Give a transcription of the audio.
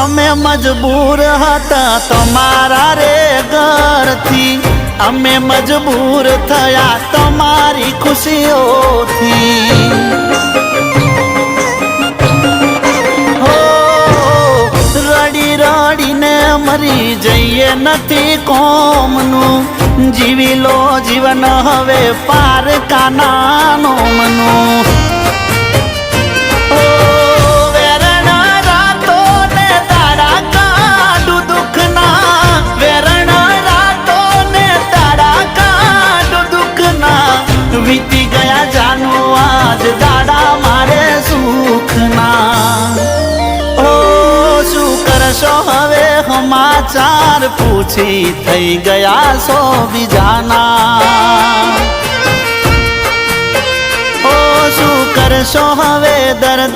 અમે મજબૂર હતા તમારા રે ઘરથી, અમે મજબૂર થયા તમારી ખુશીઓથી। હો રડી રડીને મરી જઈએ નથી કોમનું, જીવી લો જીવન હવે પારકાનાનો મનું। વીતી ગયા જાનું આજ દાડા મારે સુખના। ઓ શું કરશો હવે સમાચાર પૂછી થઈ ગયા સો બીજાના। ઓ શું કરશો હવે દર્દ